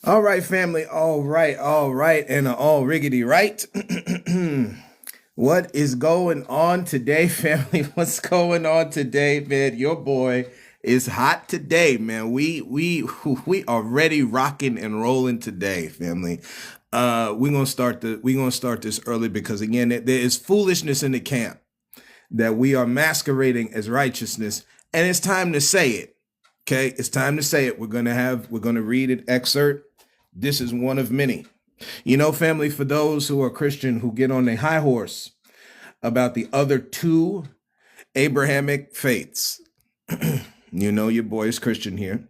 All right, family. All right, and all riggedy right. What is going on today, family? What's going on today, man? Your boy is hot today, man. We are ready, rocking and rolling today, family. We're gonna start this early because again, there is foolishness in the camp that we are masquerading as righteousness, and it's time to say it. Okay, it's time to say it. We're gonna read an excerpt. This is one of many. You know, family, for those who are Christian who get on a high horse about the other two Abrahamic faiths, you know your boy is Christian here.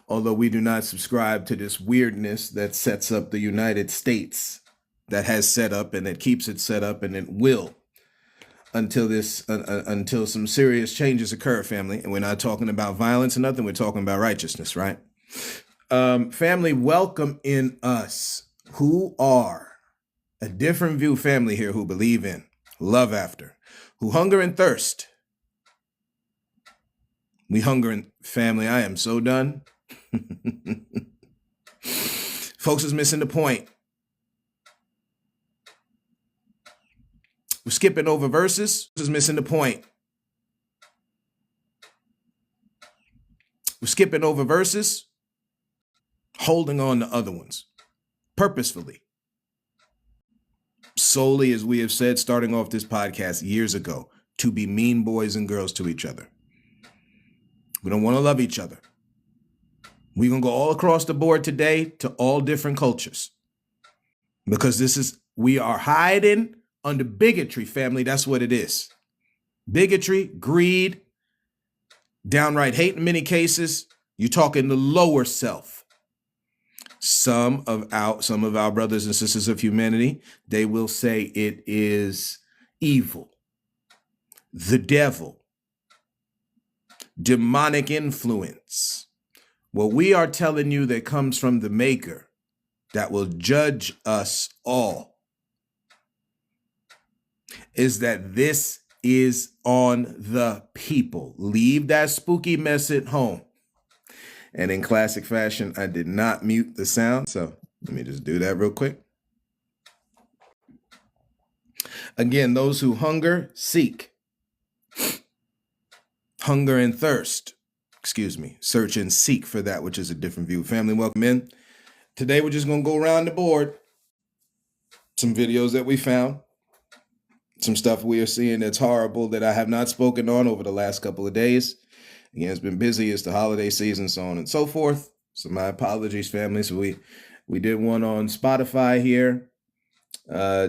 Although we do not subscribe to this weirdness that sets up the United States, that has set up and that keeps it set up, and it will until some serious changes occur, family. And we're not talking about violence or nothing. We're talking about righteousness, right? Family, welcome in us who are a different view family here, who believe in, love after, who hunger and thirst. We hunger and family. I am so done. Folks is missing the point. We're skipping over verses. Is missing the point. We're skipping over verses, holding on to other ones purposefully, solely, as we have said, starting off this podcast years ago, to be mean boys and girls to each other. We don't want to love each other. We're going to go all across the board today to all different cultures, because we are hiding under bigotry, family. That's what it is. Bigotry, greed, downright hate in many cases. You're talking the lower self. Some of our brothers and sisters of humanity, they will say it is evil, the devil, demonic influence. What we are telling you that comes from the Maker that will judge us all is that this is on the people. Leave that spooky mess at home. And in classic fashion, I did not mute the sound, so let me just do that real quick. Again, those who hunger, seek. Hunger and thirst. Search and seek for that which is a different view. Family, welcome in. Today, we're just going to go around the board. Some videos that we found. Some stuff we are seeing that's horrible that I have not spoken on over the last couple of days. Again, it's been busy. It's the holiday season, so on and so forth. So my apologies, family. So we did one on Spotify here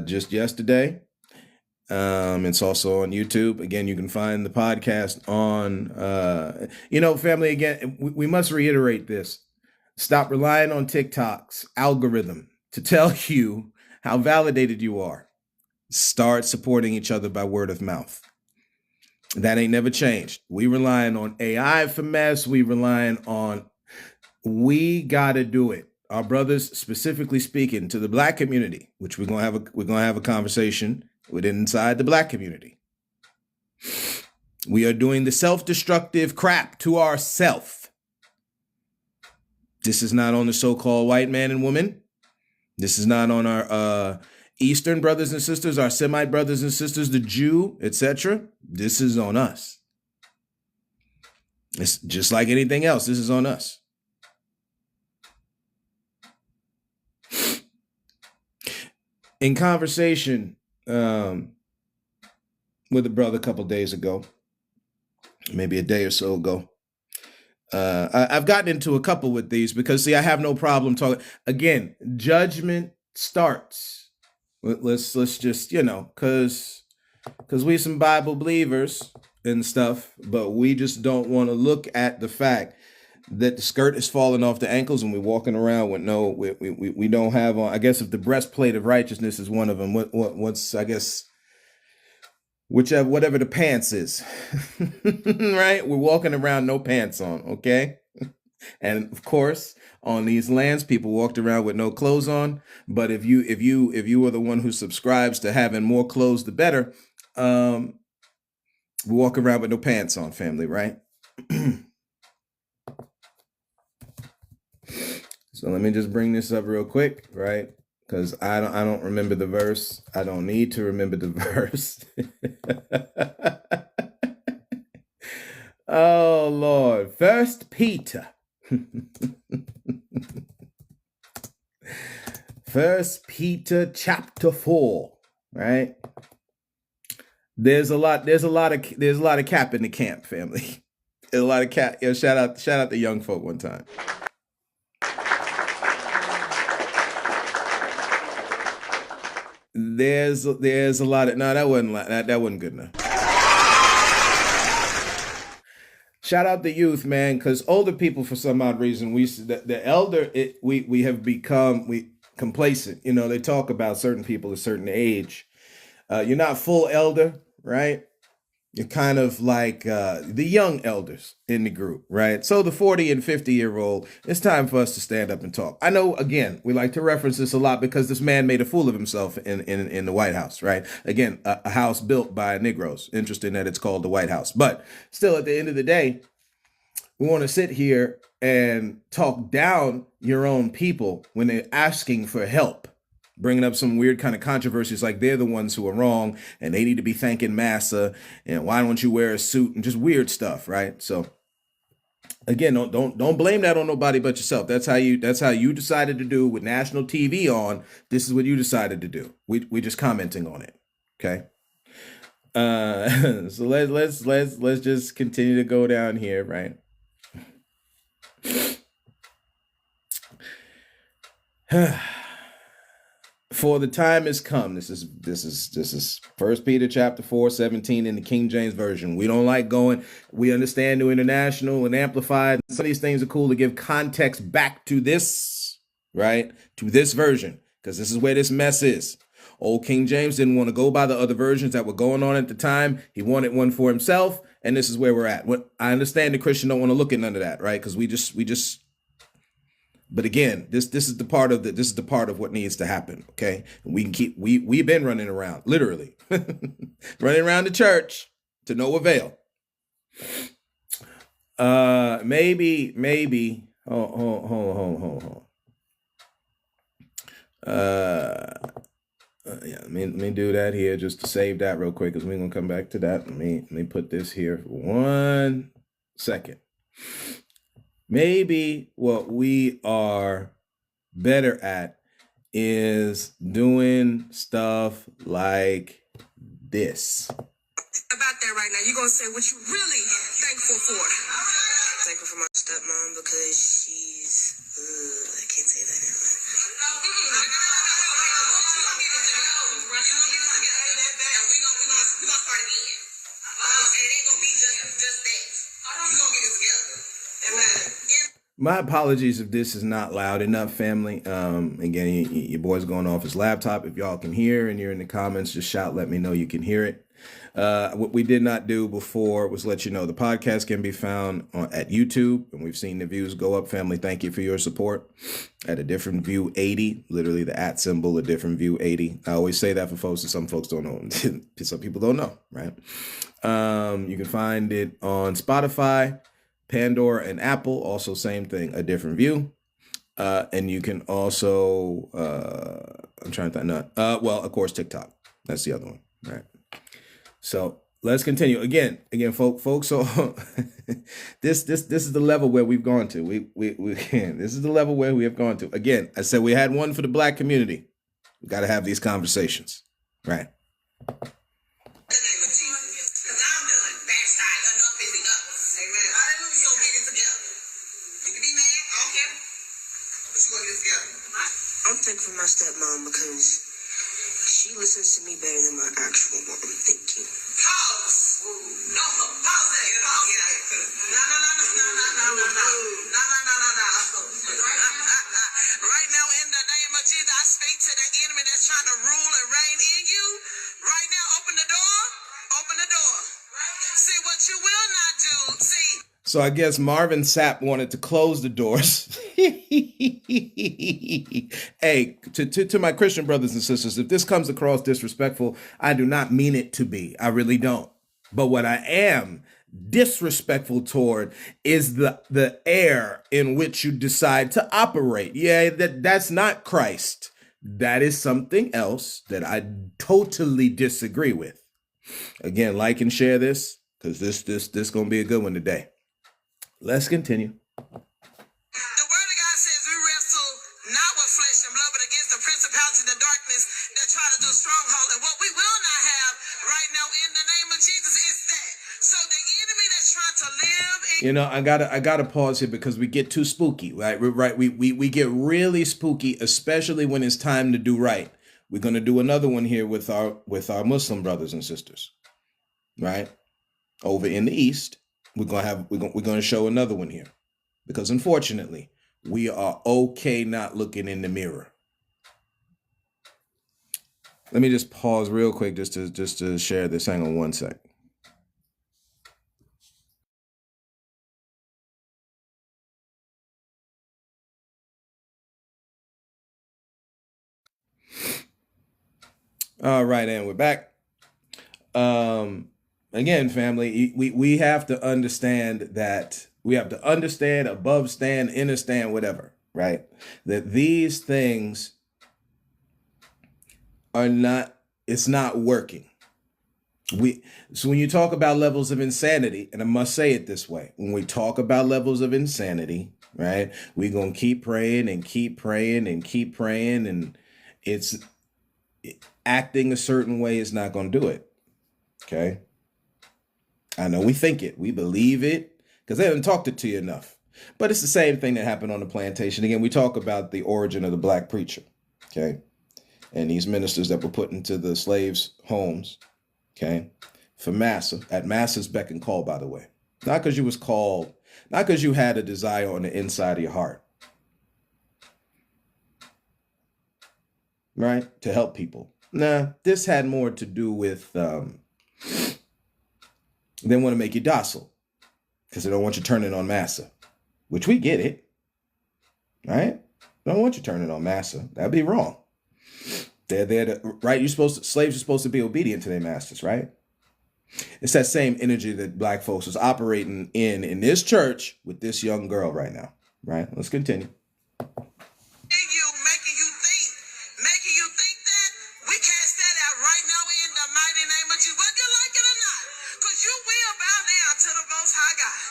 just yesterday. It's also on YouTube. Again, you can find the podcast on, family, again, we must reiterate this. Stop relying on TikTok's algorithm to tell you how validated you are. Start supporting each other by word of mouth. That ain't never changed. We relying on AI for mess. We got to do it. Our brothers, specifically speaking to the Black community, which we're gonna have a conversation with inside the Black community. We are doing the self-destructive crap to ourself. This is not on the so-called white man and woman. This is not on our Eastern brothers and sisters, our Semite brothers and sisters, the Jew, etc. This is on us. It's just like anything else. This is on us. In conversation with a brother a couple days ago, maybe a day or so ago, I've gotten into a couple with these because, see, I have no problem talking. Again, judgment starts. Let's just, because we some Bible believers and stuff, but we just don't want to look at the fact that the skirt is falling off the ankles and we're walking around with we don't have on. I guess if the breastplate of righteousness is one of them, what's, I guess, whatever the pants is, right? We're walking around no pants on, okay? And of course, on these lands, people walked around with no clothes on. But if you are the one who subscribes to having more clothes, the better. We walk around with no pants on, family, right? So let me just bring this up real quick, right? Because I don't remember the verse. I don't need to remember the verse. Oh Lord. First Peter. First Peter chapter 4, right? There's a lot of cap in the camp, family. There's a lot of cap. Yo, shout out the young folk one time. There's a lot of that wasn't good enough. Shout out the youth, man, because older people, for some odd reason, the elder we have become complacent. You know, they talk about certain people a certain age. You're not full elder, right? You're kind of like the young elders in the group, right? So the 40 and 50-year-old, it's time for us to stand up and talk. I know, again, we like to reference this a lot because this man made a fool of himself in the White House, right? Again, a house built by Negroes. Interesting that it's called the White House. But still, at the end of the day, we want to sit here and talk down your own people when they're asking for help, bringing up some weird kind of controversies like they're the ones who are wrong and they need to be thanking massa and why don't you wear a suit and just weird stuff, right? So again, don't blame that on nobody but yourself. That's how you decided to do with national TV on. This is what you decided to do. We just commenting on it, okay? So let's just continue to go down here, right? For the time has come. This is 1 Peter chapter 4:17 in the King James Version. We don't like going. We understand New International and Amplified. Some of these things are cool to give context back to this, right? To this version, because this is where this mess is. Old King James didn't want to go by the other versions that were going on at the time. He wanted one for himself, and this is where we're at. I understand the Christian don't want to look at none of that, right? Because we just. But again, this is the part of what needs to happen. Okay, we've been running around, literally, running around the church to no avail. Maybe. Hold. Yeah, let me do that here just to save that real quick because we're gonna come back to that. Let me put this here for 1 second. Maybe what we are better at is doing stuff like this. About that right now, you're going to say what you really thankful for. Thankful for my stepmom because she's... I can't say that. We're going to start again. It ain't going to be just that. You're going to get it together. My apologies if this is not loud enough, family. Again, your boy's going off his laptop. If y'all can hear and you're in the comments, just shout, let me know you can hear it. What we did not do before was let you know the podcast can be found at YouTube, and we've seen the views go up. Family, thank you for your support. At a different view 80, literally the @ symbol, a different view 80. I always say that for folks, and some folks don't know. Some people don't know, right? You can find it on Spotify, Pandora, and Apple. Also same thing, a different view. And you can also I'm trying to think, well, of course, TikTok. That's the other one, right? So let's continue again, folks. So this is the level where we've gone to. This is the level where we have gone to. Again, I said we had one for the Black community. We got to have these conversations, right? I'm thankful for my stepmom because she listens to me better than my actual mom. Thank you. Pause. No, pause it. No. Right now, in the name of Jesus, I speak to the enemy that's trying to rule and reign in you. Right now, open the door. Open the door. See what you will not do. See. So I guess Marvin Sapp wanted to close the doors. Hey, to my Christian brothers and sisters, if this comes across disrespectful, I do not mean it to be. I really don't. But what I am disrespectful toward is the air in which you decide to operate. Yeah, that's not Christ. That is something else that I totally disagree with. Again, like and share this because this gonna be a good one today. Let's continue. The word of God says we wrestle not with flesh and blood, but against the principalities and the darkness that try to do stronghold. And what we will not have right now in the name of Jesus is that. So the enemy that's trying to live in I gotta pause here because we get too spooky, right? We get really spooky, especially when it's time to do right. We're gonna do another one here with our Muslim brothers and sisters, right? Over in the East, we're gonna show another one here. Because unfortunately, we are okay not looking in the mirror. Let me just pause real quick just to share this. Hang on one sec. All right, and we're back. Again, family, we have to understand that we have to understand, above stand, understand, whatever, right? That these things are not, it's not working. So when you talk about levels of insanity, and I must say it this way, when we talk about levels of insanity, right, we're going to keep praying and keep praying and keep praying, and it's acting a certain way is not going to do it. Okay. I know we think it, we believe it, because they haven't talked it to you enough. But it's the same thing that happened on the plantation. Again, we talk about the origin of the black preacher, okay, and these ministers that were put into the slaves' homes, okay, for massa, at massa's beck and call, by the way. Not because you was called, not because you had a desire on the inside of your heart, right, to help people. Nah, this had more to do with they want to make you docile because they don't want you turning on massa, which we get it, right? They don't want you turning on massa. That'd be wrong. They're there to, right? Slaves are supposed to be obedient to their masters, right? It's that same energy that black folks is operating in this church with this young girl right now, right? Let's continue. making you think that we cast that out right now in the mighty name of Jesus, whether you like it or not, because you will bow down to the Most High God.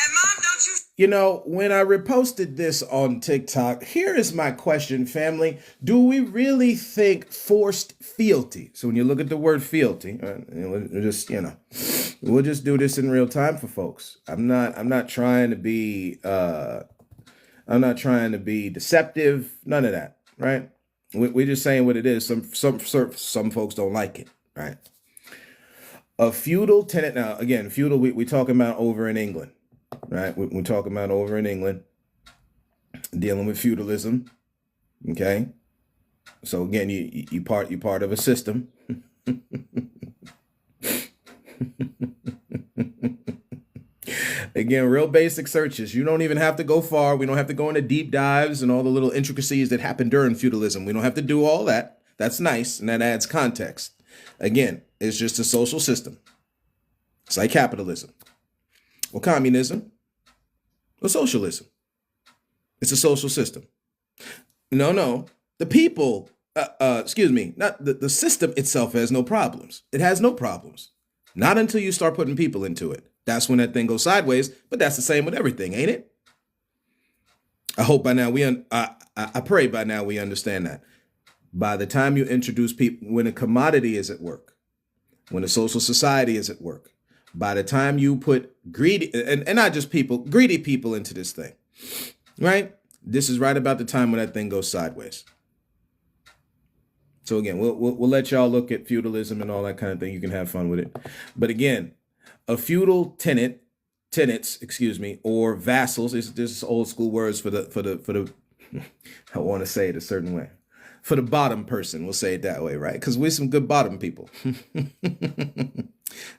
And mom, don't you? You know, when I reposted this on TikTok, here is my question, family. Do we really think forced fealty? So when you look at the word fealty, we'll just, we'll just do this in real time for folks. I'm not trying to be deceptive, none of that, right? We're just saying what it is. Some folks don't like it, right? A feudal tenant. Now, again, feudal, we talking about over in England. Right, we're talking about over in England, dealing with feudalism. Okay, so again, you're part of a system. Again, real basic searches. You don't even have to go far. We don't have to go into deep dives and all the little intricacies that happen during feudalism. We don't have to do all that. That's nice, and that adds context. Again, it's just a social system. It's like capitalism. Or communism, or socialism. It's a social system. No. The people, not the system itself has no problems. It has no problems. Not until you start putting people into it. That's when that thing goes sideways, but that's the same with everything, ain't it? I hope by now I pray by now we understand that. By the time you introduce people, when a commodity is at work, when a social society is at work, by the time you put greedy, and not just people, greedy people into this thing, right? This is right about the time when that thing goes sideways. So again, we'll let y'all look at feudalism and all that kind of thing. You can have fun with it. But again, a feudal tenants, or vassals, this is old school words for the I want to say it a certain way. For the bottom person, we'll say it that way, right? Because we're some good bottom people.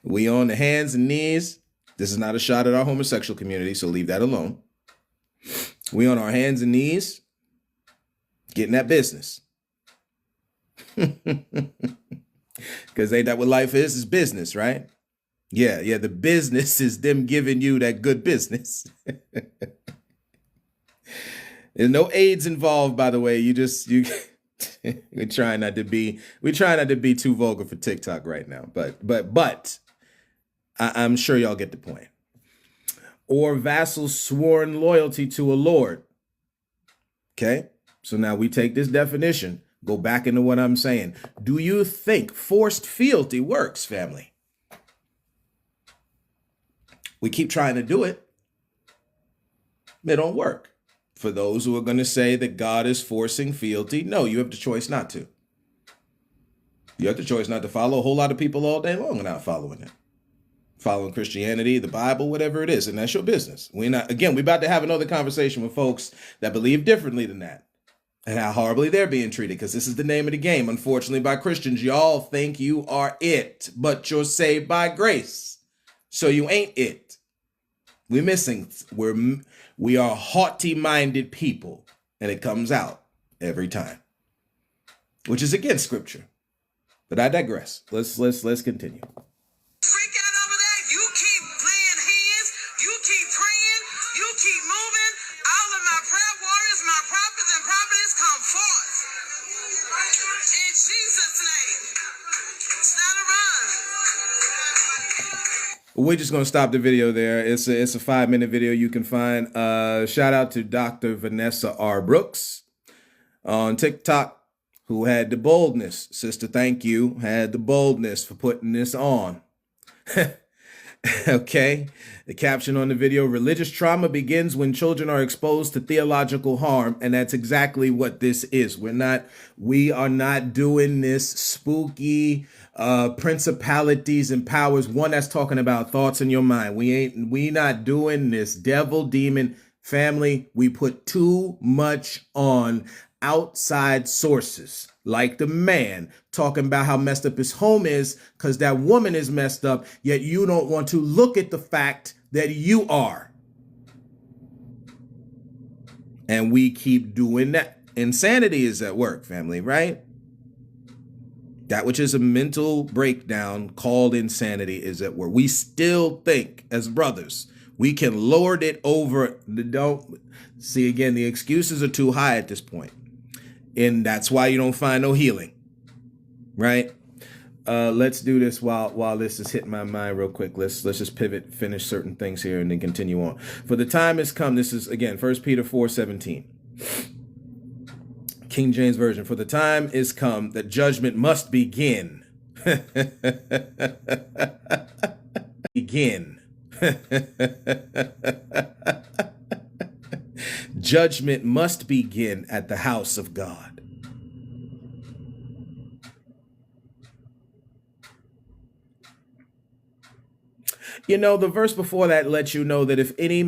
We on the hands and knees. This is not a shot at our homosexual community, so leave that alone. We on our hands and knees, getting that business. Because ain't that what life is business, right? Yeah. The business is them giving you that good business. There's no AIDS involved, by the way. We're trying not to be too vulgar for TikTok right now, but I'm sure y'all get the point. Or vassals sworn loyalty to a lord. Okay, so now we take this definition, go back into what I'm saying. Do you think forced fealty works, family? We keep trying to do it. It don't work. For those who are going to say that God is forcing fealty, no, you have the choice not to. You have the choice not to follow a whole lot of people all day long without following it. Following Christianity, the Bible, whatever it is, and that's your business. We're about to have another conversation with folks that believe differently than that and how horribly they're being treated, because this is the name of the game. Unfortunately, by Christians, y'all think you are it, but you're saved by grace. So you ain't it. We're missing. We are haughty-minded people, and it comes out every time, which is against Scripture. But I digress. Let's continue. Freak out over that. You keep laying hands. You keep praying. You keep moving. All of my prayer warriors, my prophets and prophetess come forth. In Jesus' name. It's not a run. We're just going to stop the video there. It's a 5-minute video you can find. Shout out to Dr. Vanessa R. Brooks on TikTok, who had the boldness. Sister, thank you. Had the boldness for putting this on. Okay. The caption on the video: religious trauma begins when children are exposed to theological harm. And that's exactly what this is. We are not doing this spooky principalities and powers. One that's talking about thoughts in your mind. We not doing this devil, demon, family. We put too much on outside sources, like the man talking about how messed up his home is because that woman is messed up, yet you don't want to look at the fact that you are. And we keep doing that. Insanity is at work, family, right? That which is a mental breakdown called insanity is at work. We still think as brothers we can lord it over. Don't see, again, the excuses are too high at this point. And that's why you don't find no healing, right? Let's do this while this is hitting my mind real quick. Let's just pivot, finish certain things here, and then continue on. For the time has come. This is, again, 1 Peter 4:17. King James Version. For the time is come that judgment must begin. Begin. Judgment must begin at the house of God. You know, the verse before that lets you know that if any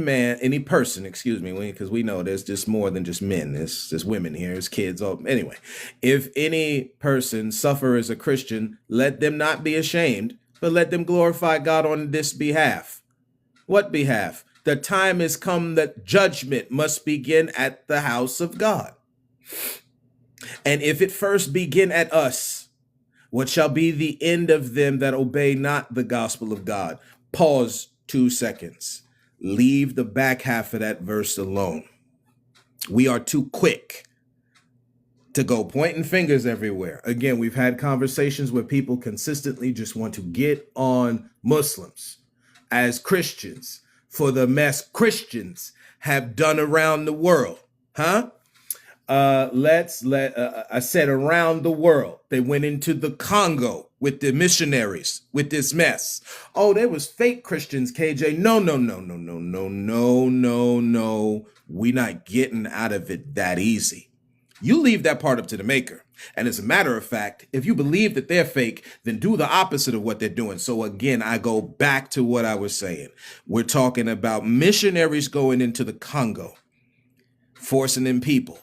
person, because we know there's just more than just men, there's women here, there's kids. Anyway, if any person suffer as a Christian, let them not be ashamed, but let them glorify God on this behalf. What behalf? The time has come that judgment must begin at the house of God. And if it first begin at us, what shall be the end of them that obey not the gospel of God? Pause 2 seconds. Leave the back half of that verse alone. We are too quick to go pointing fingers everywhere. Again, we've had conversations where people consistently just want to get on Muslims as Christians for the mess Christians have done around the world. I said around the world. They went into the Congo with the missionaries with this mess. Oh, there was fake Christians, KJ. No. We not getting out of it that easy. You leave that part up to the maker. And as a matter of fact, if you believe that they're fake, then do the opposite of what they're doing. So again, I go back to what I was saying. We're talking about missionaries going into the Congo, forcing in people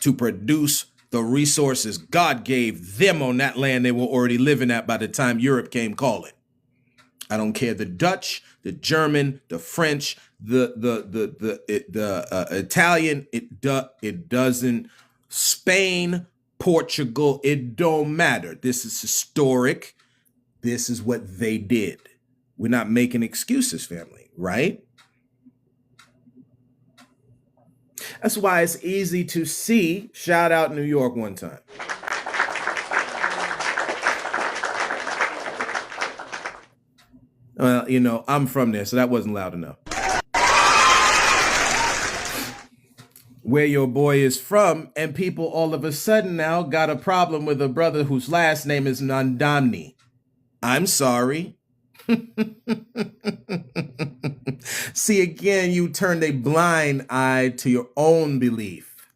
to produce the resources God gave them on that land they were already living at by the time Europe came calling. I don't care the Dutch, the German, the French, the Italian. It doesn't. Spain, Portugal. It don't matter. This is historic. This is what they did. We're not making excuses, family, right? That's why it's easy to see. Shout out New York one time. Well, I'm from there, so that wasn't loud enough. Where your boy is from, and people all of a sudden now got a problem with a brother whose last name is Nandamni. I'm sorry. See, again, you turned a blind eye to your own belief.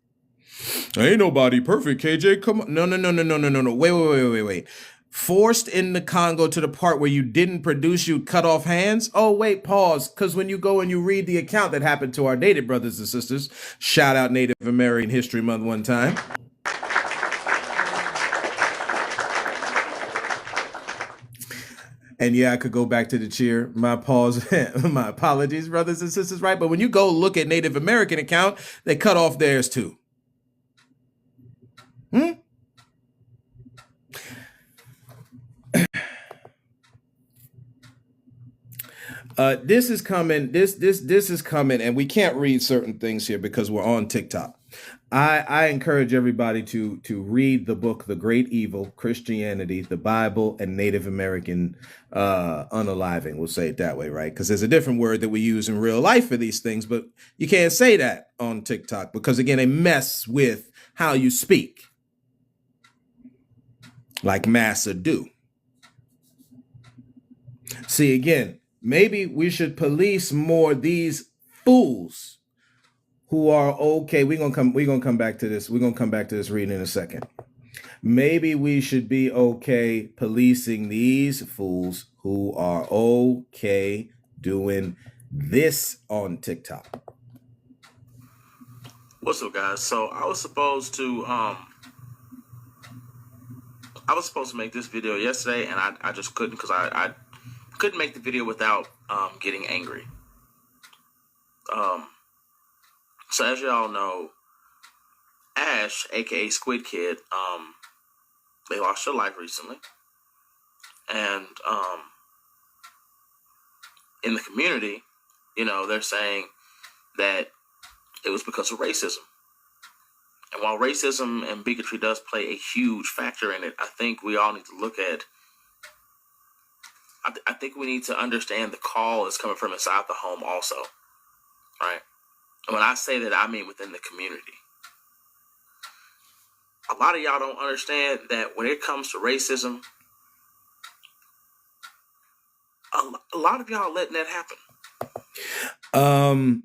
Ain't nobody perfect, KJ. Come on. No. Wait. Forced in the Congo to the part where you didn't produce, you cut off hands. Oh, wait, pause. Because when you go and you read the account that happened to our native brothers and sisters, shout out Native American History Month one time. And yeah, I could go back to the cheer. My pause, my apologies, brothers and sisters, right? But when you go look at Native American account, they cut off theirs too. This is coming. This is coming, and we can't read certain things here because we're on TikTok. I encourage everybody to read the book The Great Evil, Christianity, the Bible, and Native American unaliving. We'll say it that way, right? Because there's a different word that we use in real life for these things, but you can't say that on TikTok because, again, they mess with how you speak, like Massa do. See, again, maybe we should police more these fools who are okay. We're gonna come back to this. We're gonna come back to this reading in a second. Maybe we should be okay policing these fools who are okay doing this on TikTok. What's up, guys? So I was supposed to make this video yesterday, and I just couldn't because I couldn't make the video without getting angry. So as y'all know, Ash, aka Squid Kid, they lost their life recently, and in the community, they're saying that it was because of racism. And while racism and bigotry does play a huge factor in it, I think we all need to look at. I think we need to understand the call is coming from inside the home also, right? And when I say that, I mean within the community. A lot of y'all don't understand that when it comes to racism, a lot of y'all letting that happen.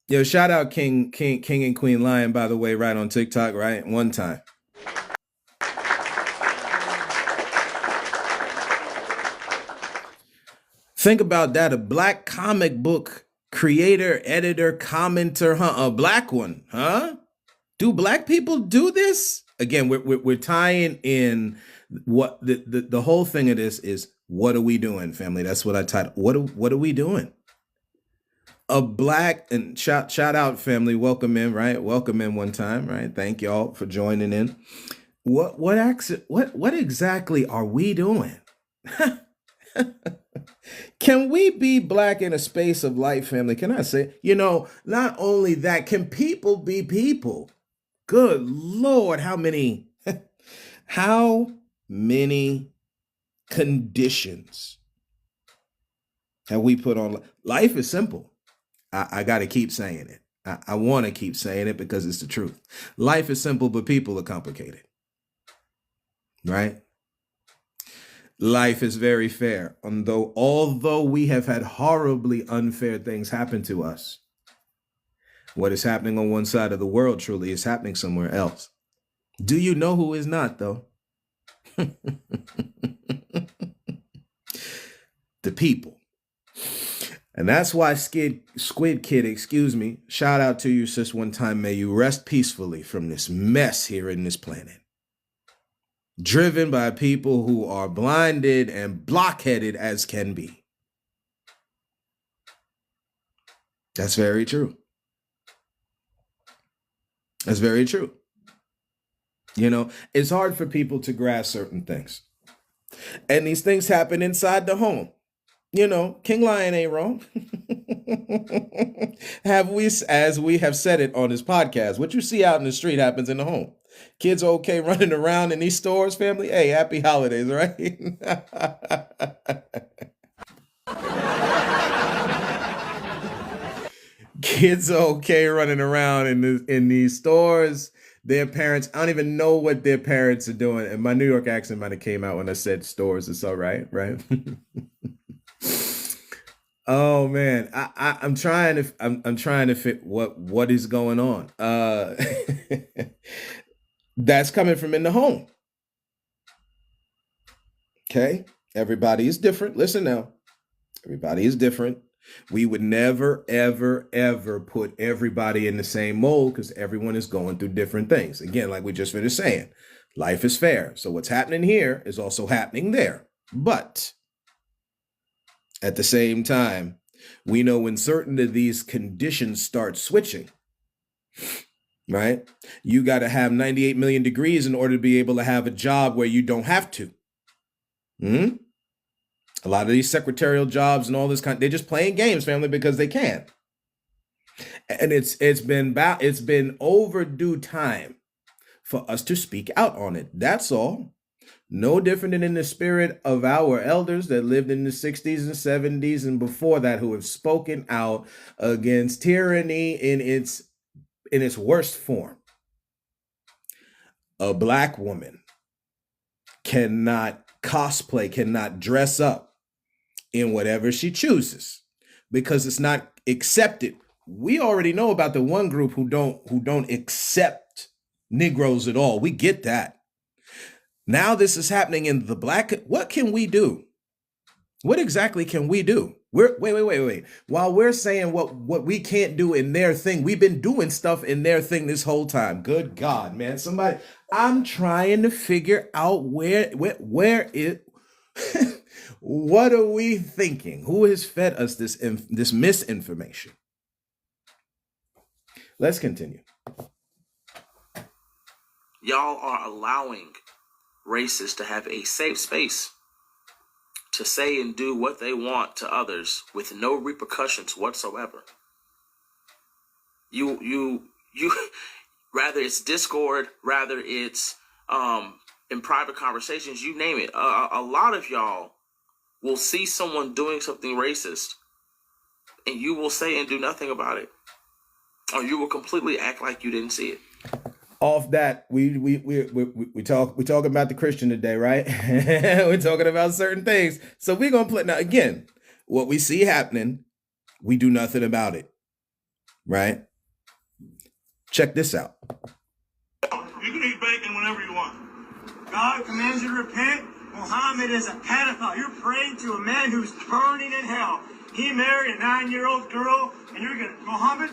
Yo, shout out King and Queen Lion, by the way, right on TikTok, right? One time. Think about that, a black comic book creator, editor, commenter, a black one, huh? Do black people do this? Again, we're tying in what the whole thing of this is. What are we doing, family? That's what I titled. What are we doing? A black, and shout out, family. Welcome in, right? Welcome in one time, right? Thank y'all for joining in. What exactly are we doing? Can we be black in a space of light, family? Can I say, not only that, can people be people? Good Lord, how many conditions have we put on? Life is simple. I got to keep saying it. I want to keep saying it because it's the truth. Life is simple, but people are complicated, right? Life is very fair. Although we have had horribly unfair things happen to us, what is happening on one side of the world truly is happening somewhere else. Do you know who is not, though? The people. And that's why Squid Kid, shout out to you, sis, one time. May you rest peacefully from this mess here in this planet. Driven by people who are blinded and blockheaded as can be. That's very true. That's very true. It's hard for people to grasp certain things. And these things happen inside the home. You know, King Lion ain't wrong. As we have said it on this podcast, what you see out in the street happens in the home. Kids are okay running around in these stores, family. Hey, happy holidays, right? Kids are okay running around in these stores. Their parents, I don't even know what their parents are doing. And my New York accent might have came out when I said stores. It's all right, right? Oh man, I'm trying to I'm trying to fit what is going on. That's coming from in the home. Okay, everybody is different. Listen now, everybody is different. We would never, ever, ever put everybody in the same mold because everyone is going through different things. Again, like we just finished saying, life is fair. So what's happening here is also happening there. But at the same time, we know when certain of these conditions start switching, right? You got to have 98 million degrees in order to be able to have a job where you don't have to. Hmm? A lot of these secretarial jobs and all this they're just playing games, family, because they can. And it's been overdue time for us to speak out on it. That's all. No different than in the spirit of our elders that lived in the 60s and 70s and before that, who have spoken out against tyranny in its worst form. A Black woman cannot cosplay, cannot dress up in whatever she chooses because it's not accepted. We already know about the one group who don't accept Negroes at all. We get that. Now this is happening in the Black. What can we do? What exactly can we do? Wait. While we're saying what we can't do in their thing, we've been doing stuff in their thing this whole time. Good God, man. Somebody, I'm trying to figure out where it what are we thinking? Who has fed us this misinformation? Let's continue. Y'all are allowing racists to have a safe space to say and do what they want to others with no repercussions whatsoever. You rather it's discord, rather it's in private conversations, you name it. A lot of y'all will see someone doing something racist and you will say and do nothing about it, or you will completely act like you didn't see it. Off that, we talking about the Christian today, right? We're talking about certain things. So we're gonna play now again. What we see happening, we do nothing about it, right? Check this out. You can eat bacon whenever you want. God commands you to repent. Muhammad is a pedophile. You're praying to a man who's burning in hell. He married a 9-year-old girl, and you're gonna Muhammad.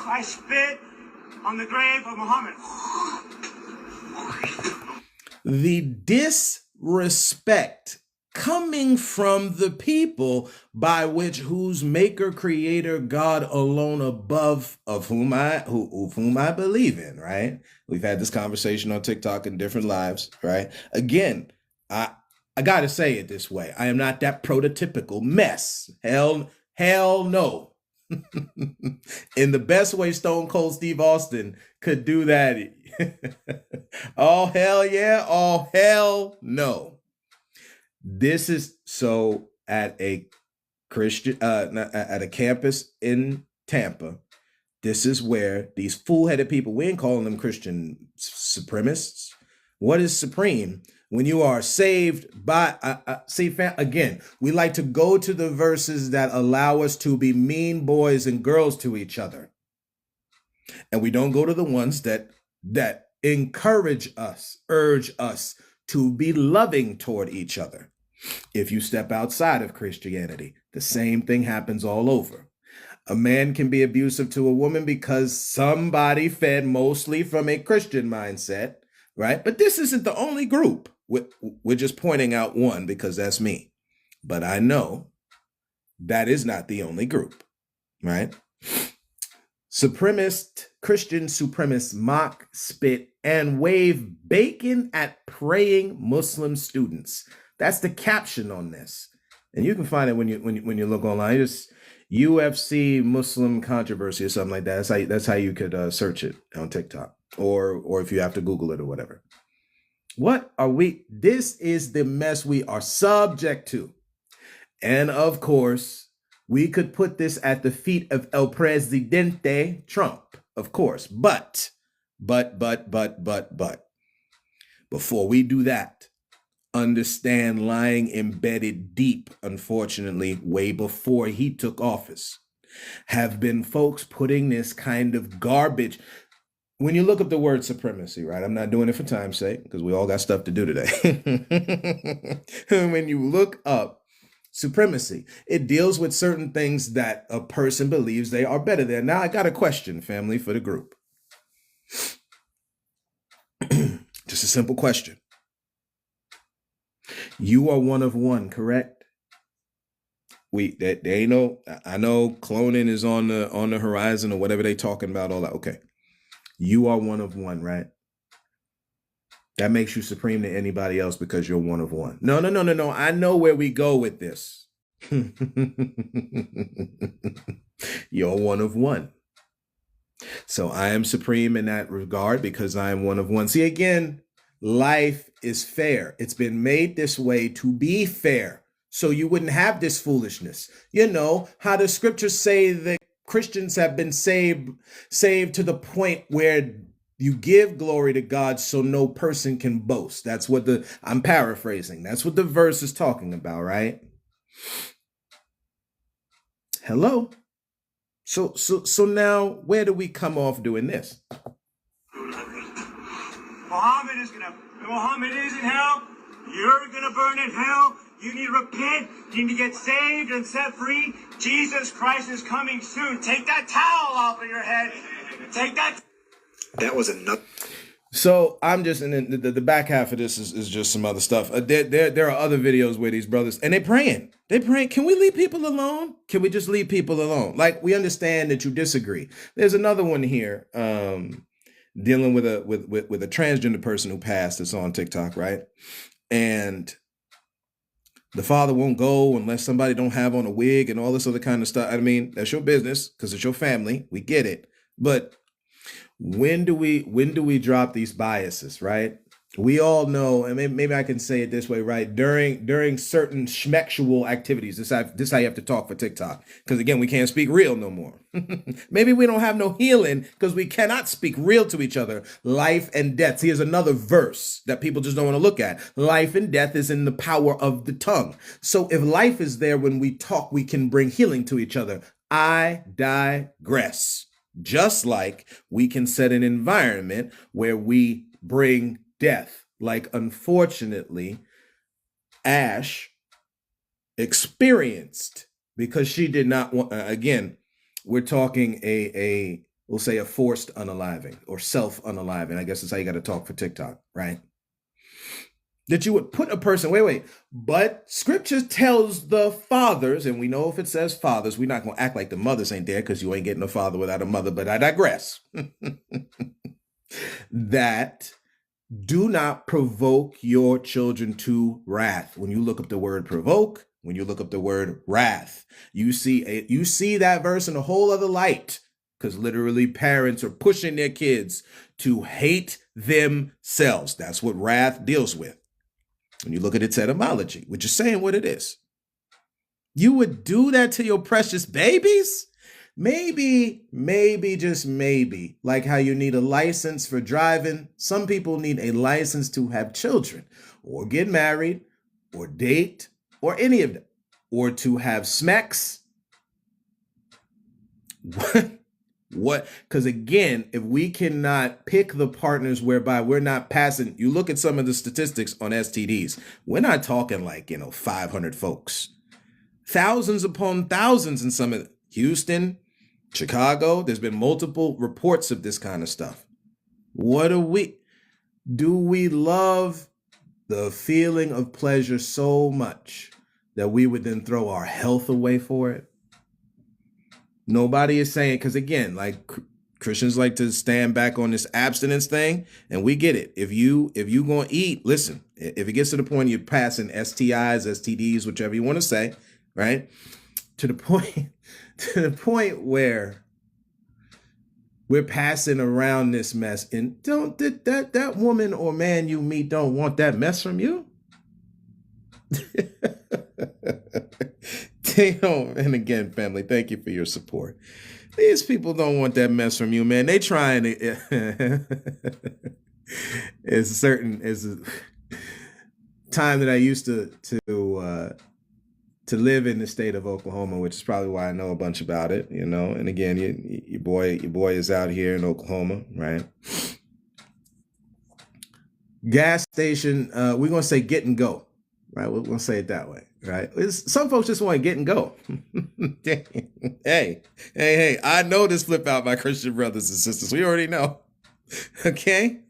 I spit on the grave of Muhammad. The disrespect coming from the people by which whose maker, creator, God alone above, of whom I believe in, right? We've had this conversation on TikTok and different lives, right? Again, I gotta say it this way. I am not that prototypical mess. Hell no. In the best way Stone Cold Steve Austin could do that. Oh, hell yeah. Oh, hell no. This is so at a Christian, at a campus in Tampa. This is where these fool-headed people, we ain't calling them Christian supremacists. What is supreme? When you are saved by, again, we like to go to the verses that allow us to be mean boys and girls to each other. And we don't go to the ones that encourage us, urge us to be loving toward each other. If you step outside of Christianity, the same thing happens all over. A man can be abusive to a woman because somebody fed mostly from a Christian mindset, right? But this isn't the only group. We're just pointing out one because that's me. But I know that is not the only group, right? Christian supremacists mock, spit, and wave bacon at praying Muslim students. That's the caption on this. And you can find it when you look online. Just UFC Muslim controversy or something like that. That's how you could search it on TikTok, or if you have to Google it or whatever. What are we? This is the mess we are subject to. And of course, we could put this at the feet of El Presidente Trump, of course. But, before we do that, understand lying embedded deep, unfortunately, way before he took office, have been folks putting this kind of garbage. When you look up the word supremacy, right? I'm not doing it for time's sake because we all got stuff to do today. When you look up supremacy, it deals with certain things that a person believes they are better than. Now, I got a question, family, for the group. Just a simple question. You are one of one, correct? They ain't no. I know cloning is on the horizon or whatever they talking about. All that. Okay, you are one of one, right? That makes you supreme to anybody else because you're one of one. No. I know where we go with this. You're one of one. So I am supreme in that regard because I am one of one. See, again, life is fair. It's been made this way to be fair. So you wouldn't have this foolishness. You know how the scriptures say that Christians have been saved to the point where you give glory to God so no person can boast. That's what I'm paraphrasing. That's what the verse is talking about, right? Hello? So now where do we come off doing this? Muhammad is in hell. You're going to burn in hell. You need to repent. You need to get saved and set free. Jesus Christ is coming soon. Take that towel off of your head. Take that. That was a nut. So I'm just, and the back half of this is just some other stuff. There are other videos where these brothers, and they're praying. Can we leave people alone? Can we just leave people alone? Like, we understand that you disagree. There's another one here dealing with a transgender person who passed. It's on TikTok, right? And the father won't go unless somebody don't have on a wig and all this other kind of stuff. I mean, that's your business because it's your family. We get it. But when do we drop these biases, right? We all know, and maybe I can say it this way, right? During certain schmexual activities, this how you have to talk for TikTok. Because again, we can't speak real no more. Maybe we don't have no healing because we cannot speak real to each other. Life and death. Here's another verse that people just don't want to look at. Life and death is in the power of the tongue. So if life is there when we talk, we can bring healing to each other. I digress. Just like we can set an environment where we bring death, like unfortunately Ash experienced, because she did not want, again, we're talking we'll say a forced unaliving or self-unaliving. I guess that's how you got to talk for TikTok, right? That you would put a person, but scripture tells the fathers, and we know if it says fathers, we're not going to act like the mothers ain't there because you ain't getting a father without a mother, but I digress. That do not provoke your children to wrath. When you look up the word provoke, when you look up the word wrath, you see that verse in a whole other light, because literally parents are pushing their kids to hate themselves. That's what wrath deals with. When you look at its etymology, which is saying what it is. You would do that to your precious babies? Maybe, just maybe, like how you need a license for driving. Some people need a license to have children or get married or date or any of them, or to have smacks. What? Because again, if we cannot pick the partners whereby we're not passing, you look at some of the statistics on STDs, we're not talking like, 500 folks, thousands upon thousands in some of Houston, Chicago. There's been multiple reports of this kind of stuff. Do we love the feeling of pleasure so much that we would then throw our health away for it? Nobody is saying, because again, like Christians like to stand back on this abstinence thing, and we get it. If you gonna eat, listen, if it gets to the point you're passing STIs, STDs, whichever you want to say, right? To the point where we're passing around this mess, and don't that woman or man you meet don't want that mess from you. They don't. And again, family, thank you for your support. These people don't want that mess from you, man. They trying to. It's a time that I used to live in the state of Oklahoma, which is probably why I know a bunch about it, you know. And again, your boy is out here in Oklahoma, right? Gas station, we're gonna say get and go, right? We're gonna say it that way, right? Some folks just want to get and go. hey, I know this flip out, my Christian brothers and sisters. We already know. Okay.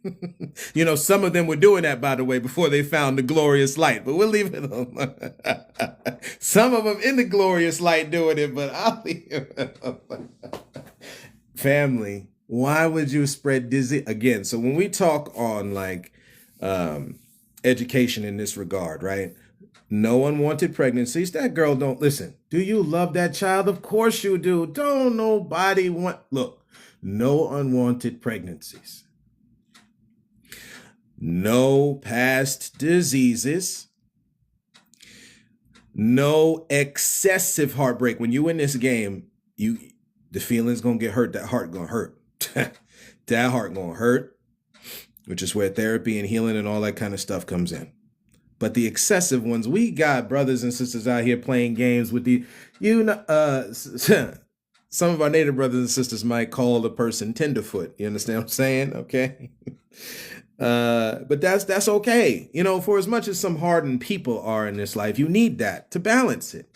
You know, some of them were doing that, by the way, before they found the glorious light, but we'll leave it alone. Some of them in the glorious light doing it, but I'll leave it alone. Family, why would you spread disease? Again, so when we talk on like education in this regard, right? No unwanted pregnancies. That girl don't listen. Do you love that child? Of course you do. Don't nobody want, look, no unwanted pregnancies. No past diseases. No excessive heartbreak. When you in this game, the feeling's gonna get hurt. That heart gonna hurt. That heart gonna hurt, which is where therapy and healing and all that kind of stuff comes in. But the excessive ones, we got brothers and sisters out here playing games with some of our native brothers and sisters might call the person tenderfoot. You understand what I'm saying? Okay. But that's okay. You know, for as much as some hardened people are in this life, you need that to balance it.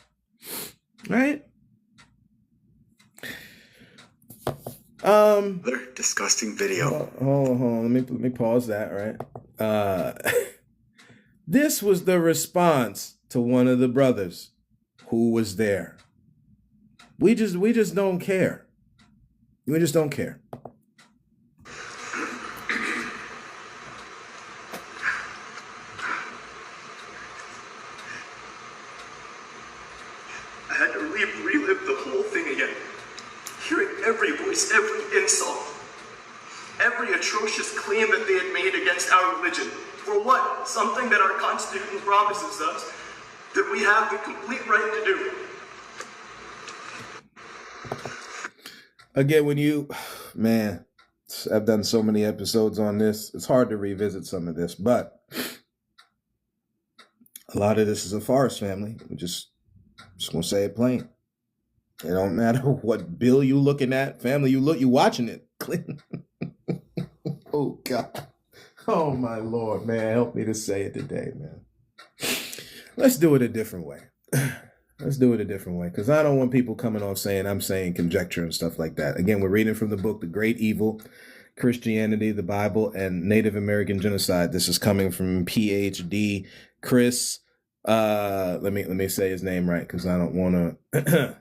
Right? Another disgusting video. Hold on. Let me pause that, right? This was the response to one of the brothers who was there. We just don't care. We just don't care. I had to relive the whole thing again. Hearing every voice, every insult, every atrocious claim that they had made against our religion. For what? Something that our Constitution promises us that we have the complete right to do. Again, man, I've done so many episodes on this. It's hard to revisit some of this, but a lot of this is a farce, family. We're just gonna say it plain. It don't matter what bill you looking at, family. You watching it. Oh God. Oh my Lord, man. Help me to say it today, man. Let's do it a different way. Let's do it a different way, because I don't want people coming off saying I'm saying conjecture and stuff like that. Again, we're reading from the book, The Great Evil, Christianity, the Bible, and Native American Genocide. This is coming from PhD Chris. Let me say his name right, because I don't want to.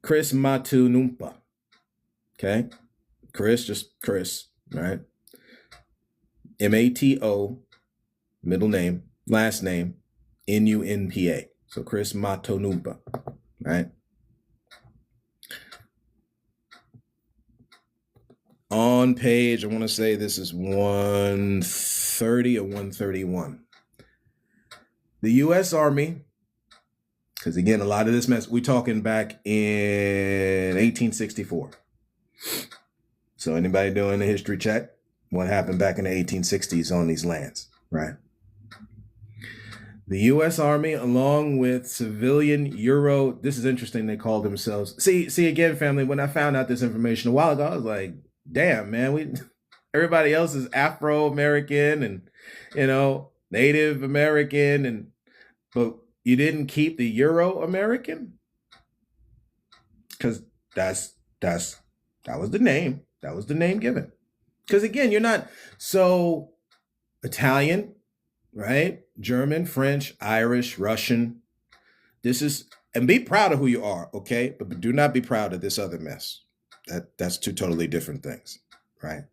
Chris Matunumpa. Okay, Chris, just Chris, right? Mato, middle name, last name, Nunpa. So Chris Matonumpa, right? On page, I want to say this is 130 or 131. The U.S. Army, because again, a lot of this mess, we're talking back in 1864. So anybody doing a history check? What happened back in the 1860s on these lands, right? The U.S. Army, along with civilian this is interesting, they call themselves, see again, family, when I found out this information a while ago, I was like, damn, man, everybody else is Afro-American and, you know, Native American, but you didn't keep the Euro-American? Because that was the name. That was the name given. Because again, you're not so Italian, right? German, French, Irish, Russian. And be proud of who you are, okay? But do not be proud of this other mess. That's two totally different things, right?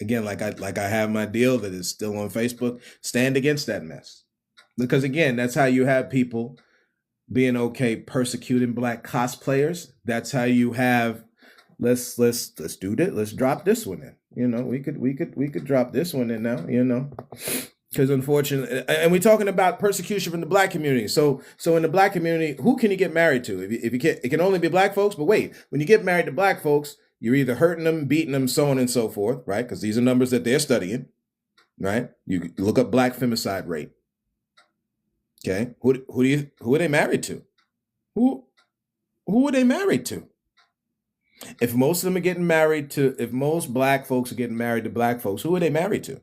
Again, like I have my deal that is still on Facebook. Stand against that mess, because again, that's how you have people being okay persecuting Black cosplayers. That's how you have let's do that. Let's drop this one in. We could drop this one in now. Because unfortunately, and we're talking about persecution from the Black community. So in the Black community, who can you get married to? If you can't, it can only be Black folks. But wait, when you get married to Black folks, you're either hurting them, beating them, so on and so forth, right? Because these are numbers that they're studying, right? You look up Black femicide rate. Okay, who are they married to? Who are they married to? If most of them are getting married to, if most Black folks are getting married to Black folks, who are they married to?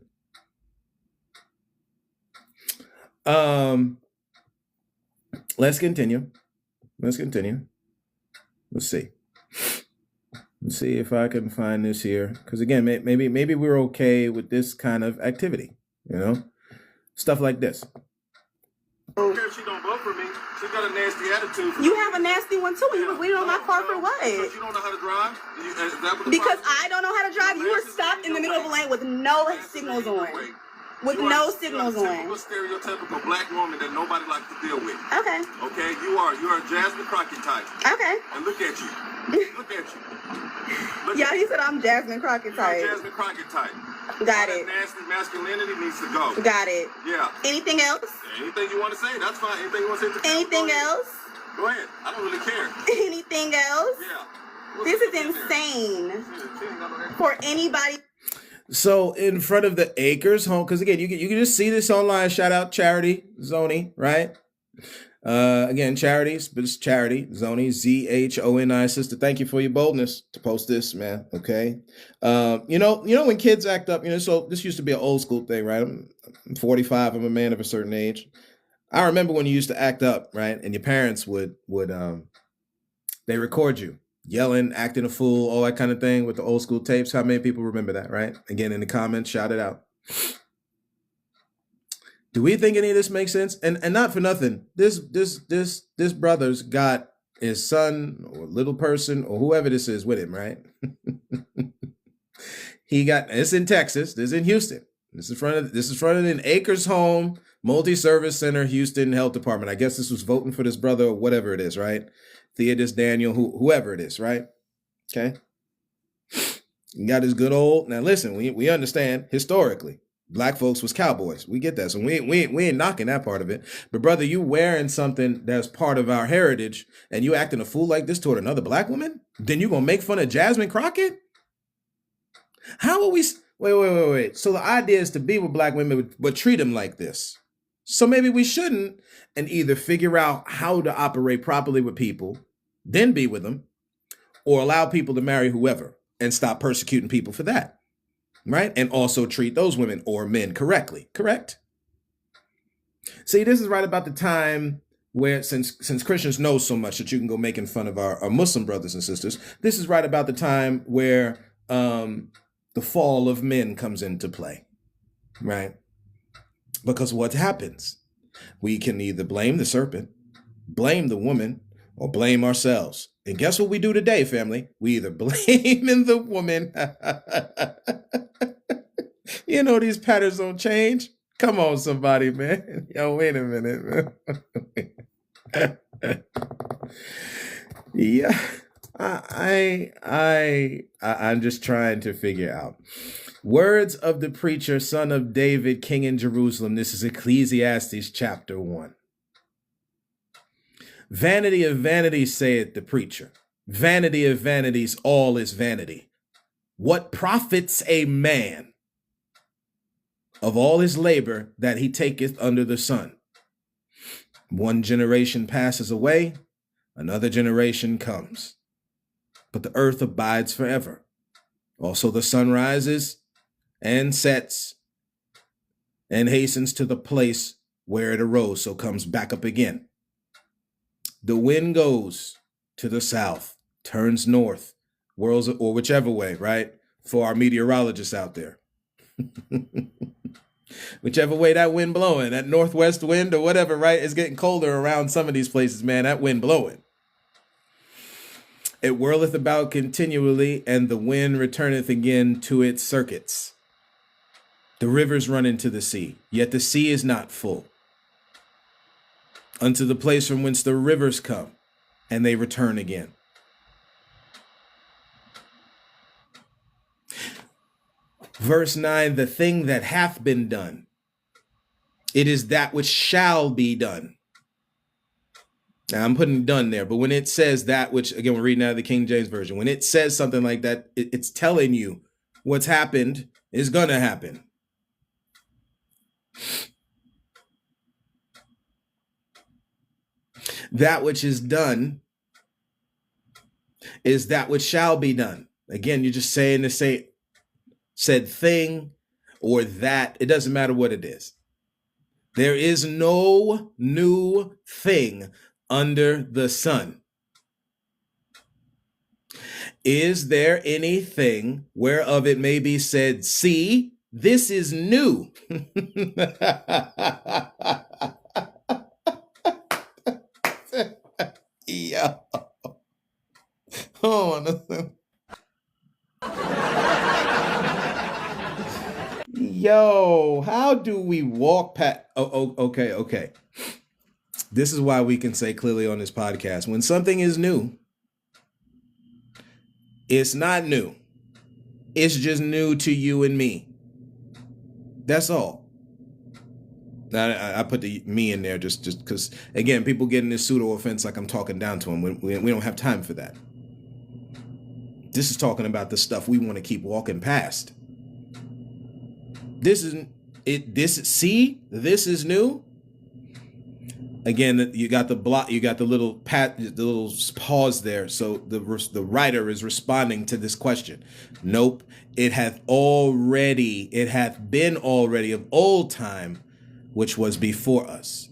Let's continue. Let's see. Let's see if I can find this here. Because again, maybe we're okay with this kind of activity. Stuff like this. I don't care if she don't vote for me. She got a nasty attitude. You have a nasty one too. You were waiting on my car for what? Because you don't know how to drive? Is that what the Because problem is? I don't know how to drive. You were stopped in the middle of a lane with no signals on. With no signals on. You're a stereotypical Black woman that nobody likes to deal with. Okay. Okay, you're a Jasmine Crockett type. Okay. And look at you. Look at you. Yeah, he said I'm Jasmine Crockett You're type. Jasmine Crockett type. Got All it. that nasty masculinity needs to go. Got it. Yeah. Anything else? Anything you want to say, that's fine. Anything you want to say? Anything else? Go ahead. I don't really care. Anything else? Yeah. This is insane for anybody. So in front of the Acres home, because again, you can just see this online. Shout out Charity Zoni, right? Again, Charity, but it's Charity Zoni, ZHONI, sister. Thank you for your boldness to post this, man. Okay, when kids act up, so this used to be an old school thing, right? I'm 45. I'm a man of a certain age. I remember when you used to act up, right? And your parents would they record you yelling, acting a fool, all that kind of thing with the old school tapes. How many people remember that, right? Again, in the comments, shout it out. Do we think any of this makes sense? And not for nothing. This brother's got his son or little person or whoever this is with him, right? It's in Texas. This is in Houston. This is front of an Acres Home Multi-Service Center, Houston Health Department. I guess this was voting for this brother or whatever it is, right? Theodis Daniel, whoever it is, right? Okay. You got his good old. Now listen, we understand historically, Black folks was cowboys. We get that. So we ain't knocking that part of it. But brother, you wearing something that's part of our heritage and you acting a fool like this toward another Black woman? Then you gonna make fun of Jasmine Crockett? How are we? Wait. So the idea is to be with Black women, but treat them like this. So maybe we shouldn't, and either figure out how to operate properly with people, then be with them, or allow people to marry whoever and stop persecuting people for that, right? And also treat those women or men correctly, correct? See, this is right about the time where, since Christians know so much that you can go making fun of our Muslim brothers and sisters, this is right about the time where the fall of men comes into play, right? Because what happens? We can either blame the serpent, blame the woman, or blame ourselves. And guess what we do today, family? We either blame the woman. These patterns don't change. Come on, somebody, man. Yo, wait a minute, man. Yeah. I'm just trying to figure out. Words of the preacher, son of David, king in Jerusalem. This is Ecclesiastes chapter 1. Vanity of vanities, saith the preacher. Vanity of vanities, all is vanity. What profits a man of all his labor that he taketh under the sun? One generation passes away, another generation comes. But the earth abides forever. Also the sun rises and sets and hastens to the place where it arose, so comes back up again. The wind goes to the south, turns north, whirls, or whichever way, right? For our meteorologists out there. Whichever way that wind blowing, that northwest wind or whatever, right? It's getting colder around some of these places, man. That wind blowing. It whirleth about continually, and the wind returneth again to its circuits. The rivers run into the sea, yet the sea is not full. Unto the place from whence the rivers come, and they return again. Verse 9, the thing that hath been done, it is that which shall be done. Now I'm putting done there, but when it says that which, again, we're reading out of the King James Version, when it says something like that, it's telling you what's happened is going to happen. That which is done is that which shall be done. Again, you're just saying the said thing or that. It doesn't matter what it is. There is no new thing under the sun. Is there anything whereof it may be said, see, this is new? Yeah. Oh, yo, how do we walk past? Okay. This is why we can say clearly on this podcast, when something is new, it's not new. It's just new to you and me. That's all. I put the me in there just because, again, people get in this pseudo offense like I'm talking down to them. We don't have time for that. This is talking about the stuff we want to keep walking past. This is it. This is new. Again, you got the block. You got the little pause there. So the writer is responding to this question. Nope. It hath been already of old time, which was before us.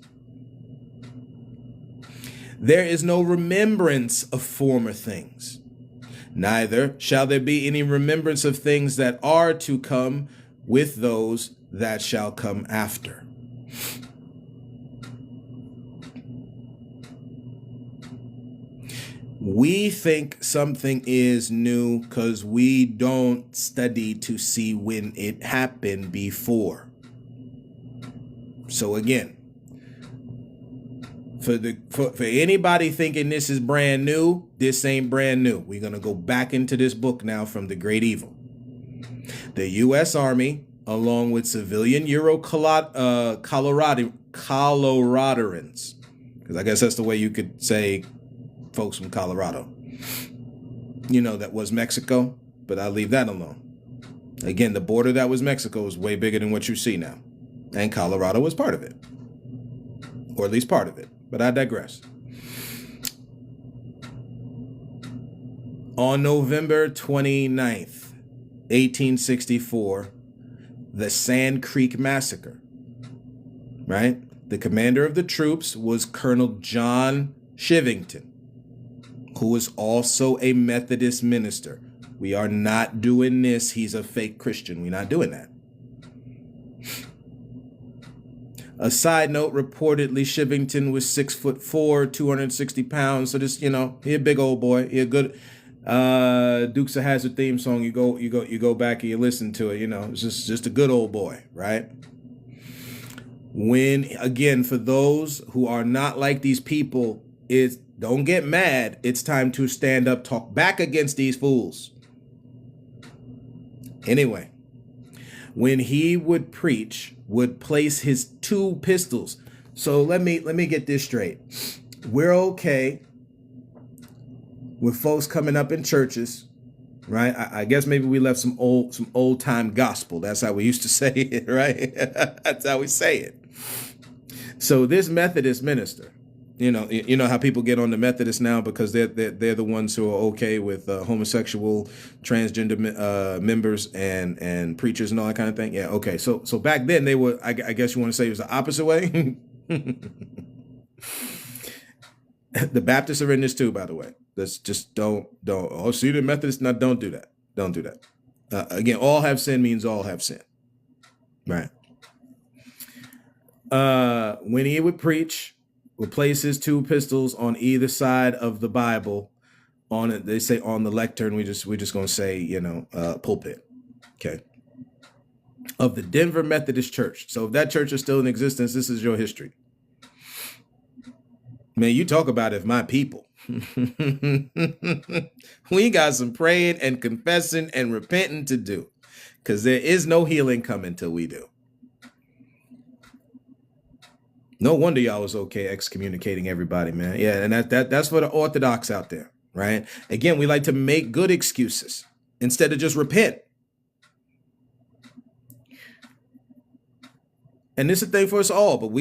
There is no remembrance of former things, neither shall there be any remembrance of things that are to come with those that shall come after. We think something is new because we don't study to see when it happened before. So again, for anybody thinking this is brand new, this ain't brand new. We're going to go back into this book now from the Great Evil. The U.S. Army, along with civilian Coloradans, because I guess that's the way you could say folks from Colorado. You know, that was Mexico, but I'll leave that alone. Again, the border that was Mexico is way bigger than what you see now. And Colorado was part of it. Or at least part of it. But I digress. On November 29th, 1864, the Sand Creek Massacre, right? The commander of the troops was Colonel John Shivington, who was also a Methodist minister. We are not doing this. He's a fake Christian. We're not doing that. A side note, reportedly Shivington was 6'4", 260 pounds. So this, he a big old boy. He a good Dukes of Hazzard theme song. You go back and you listen to it. It's just a good old boy, right? When, again, for those who are not like these people, don't get mad. It's time to stand up, talk back against these fools. Anyway, when he would preach, would place his two pistols. So let me get this straight. We're okay with folks coming up in churches, right? I guess maybe we left some old time gospel. That's how we used to say it, right? That's how we say it. So this Methodist minister, you know how people get on the Methodists now because they're the ones who are okay with homosexual, transgender members and preachers and all that kind of thing. Yeah, okay. So back then they were. I guess you want to say it was the opposite way. The Baptists are in this too, by the way. Let's just don't. Oh, see the Methodists? No, don't do that. Don't do that. Again, all have sin means all have sin, right? When he would preach, would place his two pistols on either side of the Bible on it. They say on the lectern. We're just gonna say pulpit. Okay. Of the Denver Methodist Church. So if that church is still in existence, this is your history. Man, you talk about if my people. We got some praying and confessing and repenting to do, because there is no healing coming till we do. No wonder y'all was okay excommunicating everybody, man. Yeah, and that's for the Orthodox out there, right? Again, we like to make good excuses instead of just repent. And this is a thing for us all, but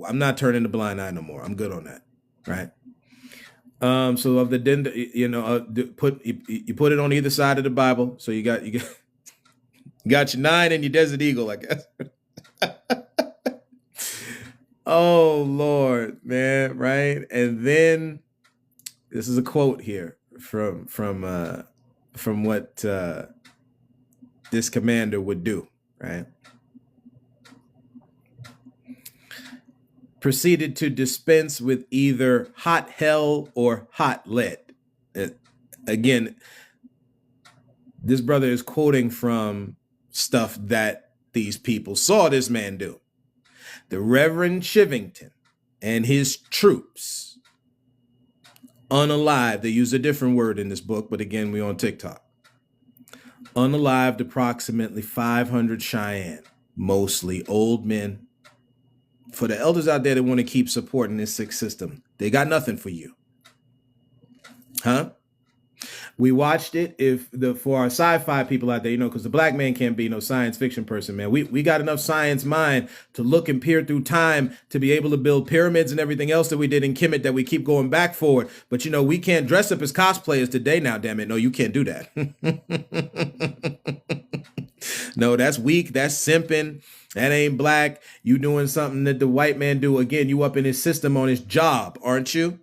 I'm not turning the blind eye no more. I'm good on that, right? So of the you put it on either side of the Bible. So you got your 9 and your Desert Eagle, I guess. Oh Lord, man, right? And then this is a quote here from what this commander would do, right? Proceeded to dispense with either hot hell or hot lead. Again, this brother is quoting from stuff that these people saw this man do. The Reverend Chivington and his troops, unalived, they use a different word in this book, but again, we're on TikTok. Unalived approximately 500 Cheyenne, mostly old men. For the elders out there that want to keep supporting this sick system, they got nothing for you. Huh? We watched it for our sci-fi people out there, because the black man can't be no science fiction person, man. We got enough science mind to look and peer through time to be able to build pyramids and everything else that we did in Kemet that we keep going back forward. But, we can't dress up as cosplayers today now, damn it. No, you can't do that. No, that's weak. That's simping. That ain't black. You doing something that the white man do. Again, you up in his system on his job, aren't you?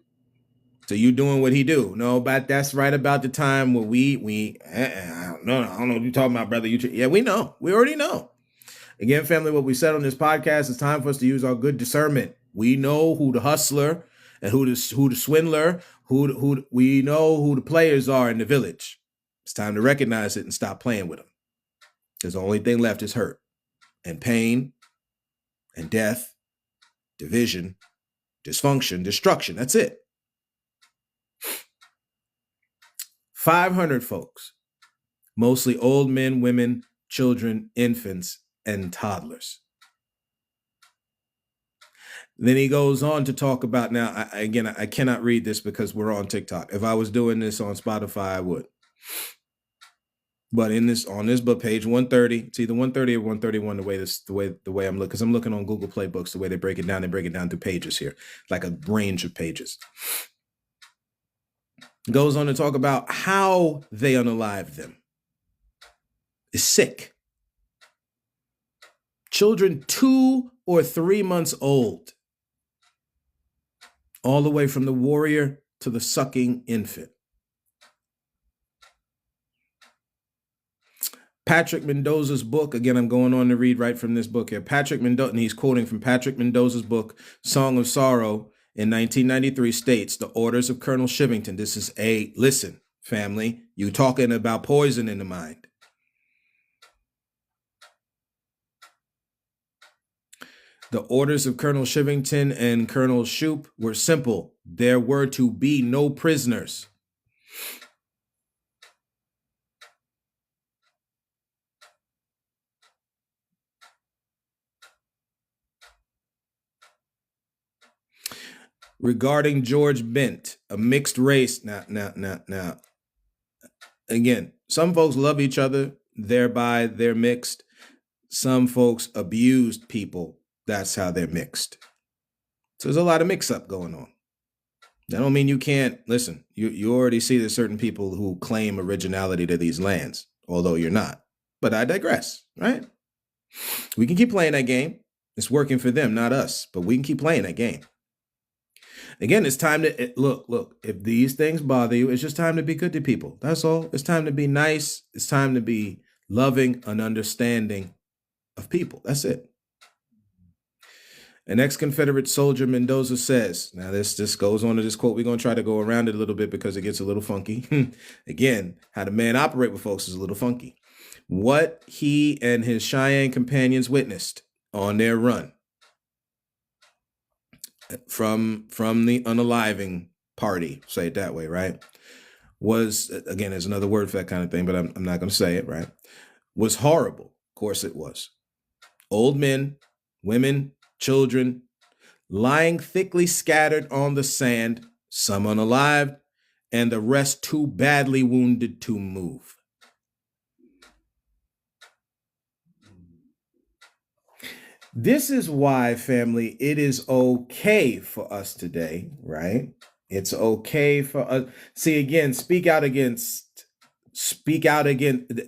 So you doing what he do. No, but that's right about the time where I don't know what you're talking about, brother. Yeah, we know. We already know. Again, family, what we said on this podcast, it's time for us to use our good discernment. We know who the hustler and who the swindler, we know who the players are in the village. It's time to recognize it and stop playing with them. Because the only thing left is hurt and pain and death, division, dysfunction, destruction. That's it. 500 folks, mostly old men, women, children, infants, and toddlers. Then he goes on to talk about, now, I cannot read this because we're on TikTok. If I was doing this on Spotify, I would. But on this book, page 130, it's either 130 or 131, the way I'm looking, because I'm looking on Google Play Books, the way they break it down through pages here, like a range of pages. Goes on to talk about how they unalived them. Is sick. Children 2 or 3 months old, all the way from the warrior to the sucking infant. Patrick Mendoza's book, again, I'm going on to read right from this book here. Patrick Mendoza, and he's quoting from Patrick Mendoza's book, Song of Sorrow, in 1993, states, the orders of Colonel Chivington. This is listen, family, you talking about poison in the mind. The orders of Colonel Chivington and Colonel Shoup were simple. There were to be no prisoners. Regarding George Bent, a mixed race. Now. Again, some folks love each other, thereby they're mixed. Some folks abused people. That's how they're mixed. So there's a lot of mix-up going on. That don't mean you can't, listen, you already see there's certain people who claim originality to these lands, although you're not. But I digress, right? We can keep playing that game. It's working for them, not us, but we can keep playing that game. Again, it's time to, look, if these things bother you, it's just time to be good to people. That's all. It's time to be nice. It's time to be loving and understanding of people. That's it. An ex-Confederate soldier, Mendoza, says, now this goes on to this quote. We're going to try to go around it a little bit because it gets a little funky. Again, how the man operate with folks is a little funky. What he and his Cheyenne companions witnessed on their run from the unaliving party, say it that way, right, was, again, there's another word for that kind of thing, but I'm not going to say it, right, was horrible. Of course it was. Old men, women, children, lying thickly scattered on the sand, some unalived, and the rest too badly wounded to move. This is why, family, it is okay for us today, right? It's okay for us. See, again, speak out again.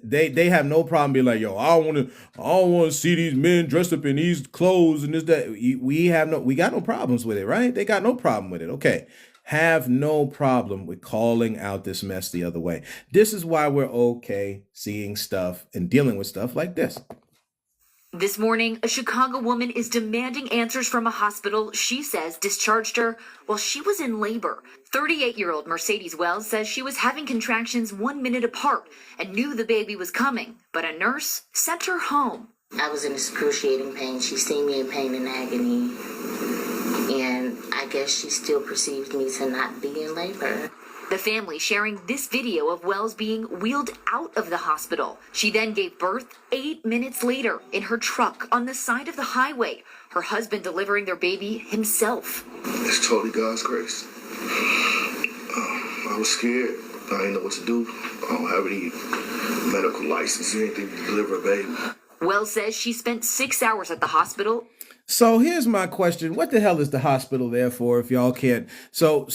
They have no problem being like, yo, I don't want to see these men dressed up in these clothes and this, that. We got no problems with it, right? They got no problem with it. Okay. Have no problem with calling out this mess the other way. This is why we're okay seeing stuff and dealing with stuff like this. This morning, a Chicago woman is demanding answers from a hospital she says discharged her while she was in labor. 38-year-old Mercedes Wells says she was having contractions 1 minute apart and knew the baby was coming, but a nurse sent her home. I was in excruciating pain. She seen me in pain and agony, and I guess she still perceived me to not be in labor. The family sharing this video of Wells being wheeled out of the hospital. She then gave birth 8 minutes later in her truck on the side of the highway, her husband delivering their baby himself. It's totally God's grace. I was scared. I didn't know what to do. I don't have any medical license or anything to deliver a baby. Wells says she spent 6 hours at the hospital. So here's my question. What the hell is the hospital there for if y'all can't? So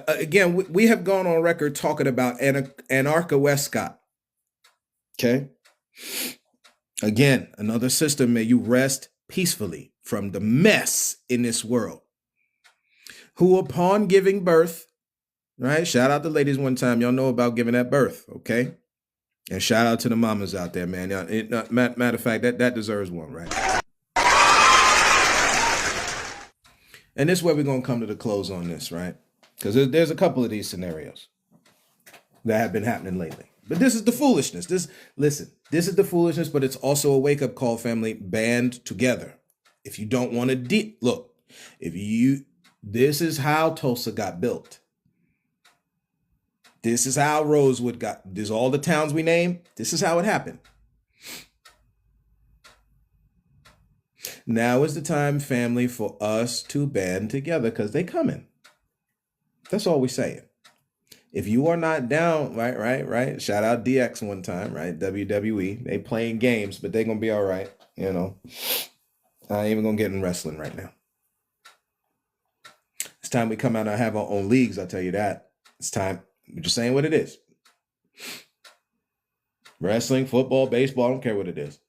again, we have gone on record talking about Anarcha Westcott. Okay. Again, another sister, may you rest peacefully from the mess in this world. Who upon giving birth, right? Shout out to ladies one time. Y'all know about giving that birth. Okay. And shout out to the mamas out there, man. Matter of fact, that deserves one, right? And this is where we're going to come to the close on this, right? Because there's a couple of these scenarios that have been happening lately. But this is the foolishness. This is the foolishness, but it's also a wake-up call, family. Band together. If you don't want to look, this is how Tulsa got built. This is how Rosewood this all the towns we name. This is how it happened. Now is the time, family, for us to band together because they coming. That's all we saying. If you are not down, right. Shout out DX one time, right? WWE. They playing games, but they going to be all right. You know, I ain't even going to get in wrestling right now. It's time we come out and have our own leagues. I'll tell you that. It's time. We're just saying what it is. Wrestling, football, baseball, I don't care what it is.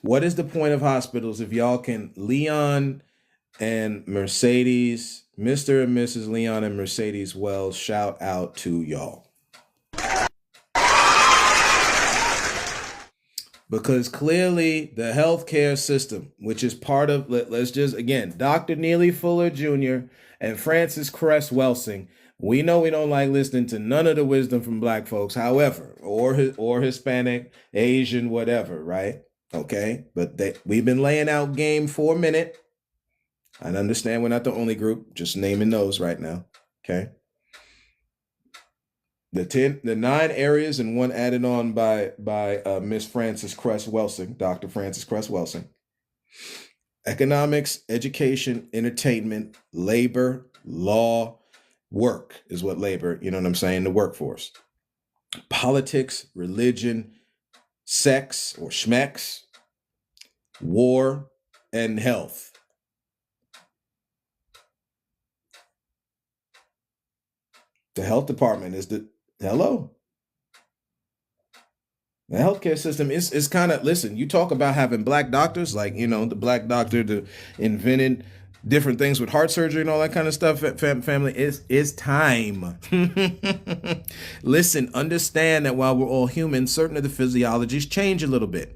What is the point of hospitals if y'all can, Leon and Mercedes, Mr. and Mrs. Leon and Mercedes Wells, shout out to y'all. Because clearly the healthcare system, which is part of, let's just, again, Dr. Neely Fuller Jr. and Francis Cress Welsing, we know we don't like listening to none of the wisdom from black folks, however, or Hispanic, Asian, whatever, right? Okay, but we've been laying out game for a minute. I understand we're not the only group, just naming those right now. Okay. The 9 areas and one added on by Miss Francis Cress Welsing, Dr. Francis Cress Welsing. Economics, education, entertainment, labor, law, work is what labor, you know what I'm saying, the workforce. Politics, religion, sex or schmex, war, and health. The health department is the hello. The healthcare system is kind of, listen, you talk about having black doctors, like, you know, the black doctor that invented different things with heart surgery and all that kind of stuff. Family, it's time. Listen, understand that while we're all human, certain of the physiologies change a little bit.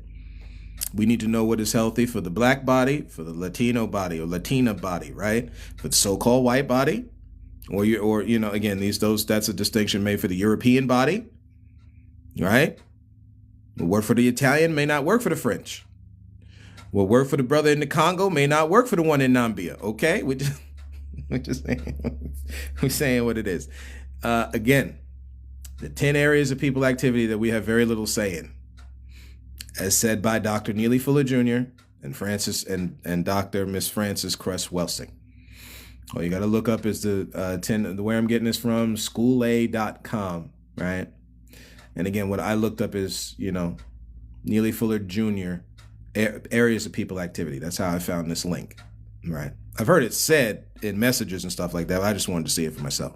We need to know what is healthy for the black body, for the Latino body or Latina body, right? For the so-called white body, or again, that's a distinction made for the European body, right? What work for the Italian may not work for the French. What work for the brother in the Congo may not work for the one in Nambia. Okay, we're just saying what it is. Again, the 10 areas of people activity that we have very little say in, as said by Dr. Neely Fuller Jr. and Dr. Miss Frances Cress Welsing. All you got to look up is the 10. Where I'm getting this from, schoolA.com, right? And again, what I looked up is Neely Fuller Jr. areas of people activity. That's how I found this link, right? I've heard it said in messages and stuff like that, but I just wanted to see it for myself.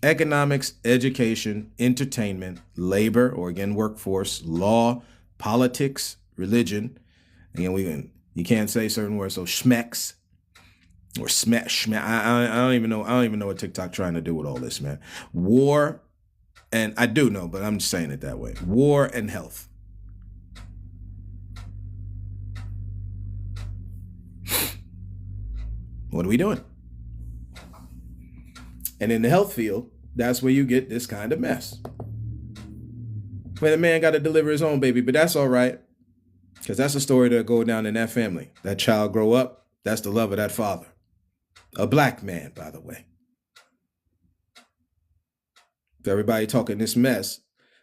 Economics, education, entertainment, labor, or again, workforce, law, politics, religion. Again, you can't say certain words, so schmecks or smash. I don't even know what TikTok trying to do with all this, man. War, and I do know, but I'm just saying it that way. War and health. What are we doing? And in the health field, that's where you get this kind of mess. When a man got to deliver his own baby, but that's all right. Because that's a story that'll go down in that family. That child grow up, that's the love of that father. A black man, by the way. So everybody talking this mess.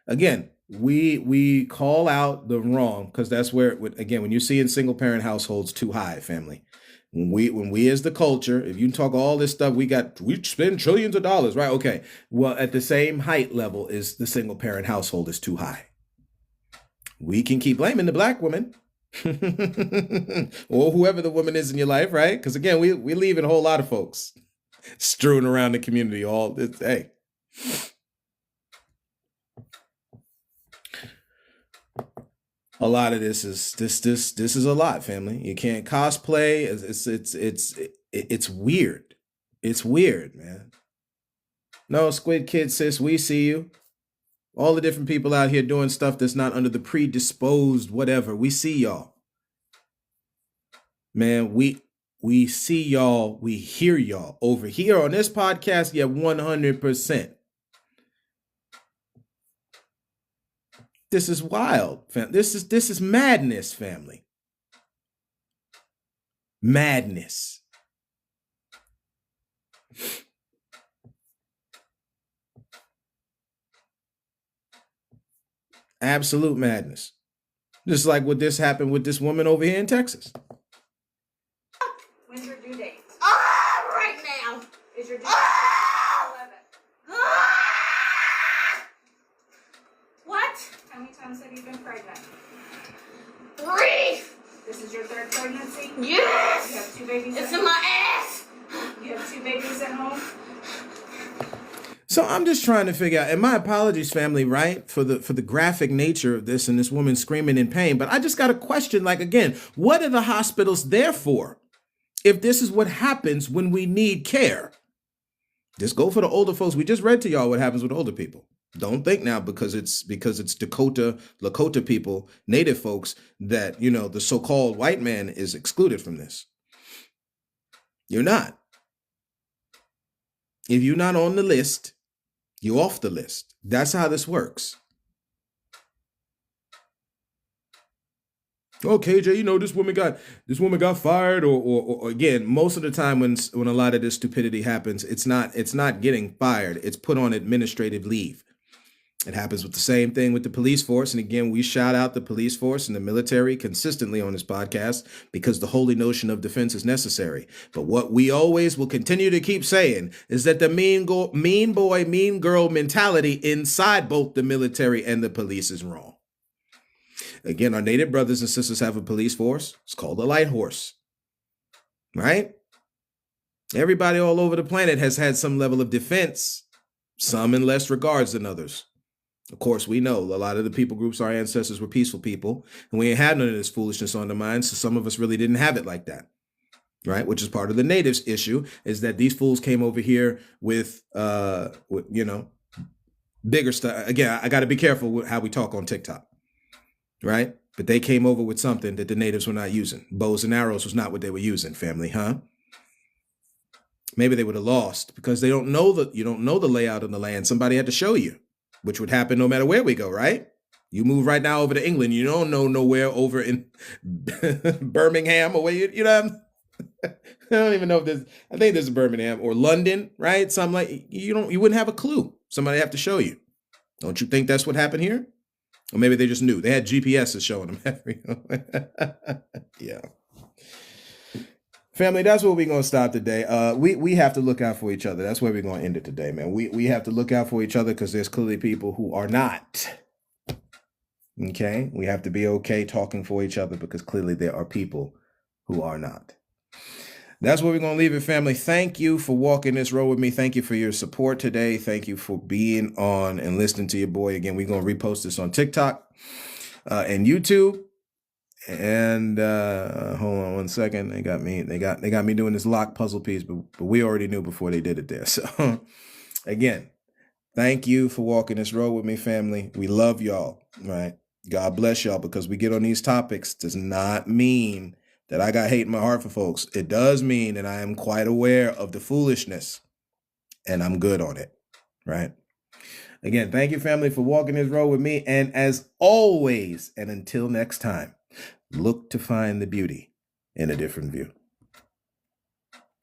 Again, we call out the wrong, because that's where, again, when you see in single parent households too high, family. When we as the culture, if you talk all this stuff, we spend trillions of dollars, right? Okay. Well, at the same height level is the single parent household is too high. We can keep blaming the black woman or whoever the woman is in your life, right? Because again, we leaving a whole lot of folks strewn around the community hey. A lot of this is a lot, family. You can't cosplay. It's weird. It's weird, man. No, Squid Kid, sis, we see you. All the different people out here doing stuff that's not under the predisposed whatever. We see y'all. Man, we see y'all. We hear y'all. Over here on this podcast, yeah, 100%. This is wild, fam. This is madness, family. Madness. Absolute madness. Just like what this happened with this woman over here in Texas. When's your due date? Right now. Is your due date 11? What? How many times have you been pregnant? 3. This is your 3rd pregnancy? Yes. You have 2 babies. It's in my ass. You have 2 babies at home. So I'm just trying to figure out, and my apologies, family, right, for the graphic nature of this and this woman screaming in pain. But I just got a question, like, again, what are the hospitals there for if this is what happens when we need care? Just go for the older folks. We just read to y'all what happens with older people. Don't think now because it's Lakota people, native folks, that, the so-called white man is excluded from this. You're not. If you're not on the list, you're off the list. That's how this works. Oh, KJ, this woman got fired, or again, most of the time when a lot of this stupidity happens, it's not getting fired. It's put on administrative leave. It happens with the same thing with the police force. And again, we shout out the police force and the military consistently on this podcast because the holy notion of defense is necessary. But what we always will continue to keep saying is that the mean boy, mean girl mentality inside both the military and the police is wrong. Again, our native brothers and sisters have a police force. It's called a light horse, right? Everybody all over the planet has had some level of defense, some in less regards than others. Of course, we know a lot of the people groups, our ancestors were peaceful people, and we ain't had none of this foolishness on the mind, so some of us really didn't have it like that, right? Which is part of the natives issue, is that these fools came over here with bigger stuff. Again, I got to be careful with how we talk on TikTok, right? But they came over with something that the natives were not using. Bows and arrows was not what they were using, family, huh? Maybe they would have lost because you don't know the layout of the land. Somebody had to show you, which would happen no matter where we go, right? You move right now over to England, you don't know nowhere over in Birmingham or where you know. I don't even know if there's. I think there's Birmingham or London, right? Something like you wouldn't have a clue. Somebody have to show you. Don't you think that's what happened here? Or maybe they just knew. They had GPSs showing them everywhere. Yeah. Family, that's where we're going to stop today. We have to look out for each other. That's where we're going to end it today, man. We have to look out for each other because there's clearly people who are not. Okay? We have to be okay talking for each other because clearly there are people who are not. That's where we're going to leave it, family. Thank you for walking this road with me. Thank you for your support today. Thank you for being on and listening to your boy. Again, we're going to repost this on TikTok and YouTube. And hold on one second. They got me doing this lock puzzle piece, but we already knew before they did it there. So again, thank you for walking this road with me, family. We love y'all, right? God bless y'all, because we get on these topics does not mean that I got hate in my heart for folks. It does mean that I am quite aware of the foolishness and I'm good on it, right? Again, thank you, family, for walking this road with me. And as always, and until next time, look to find the beauty in a different view.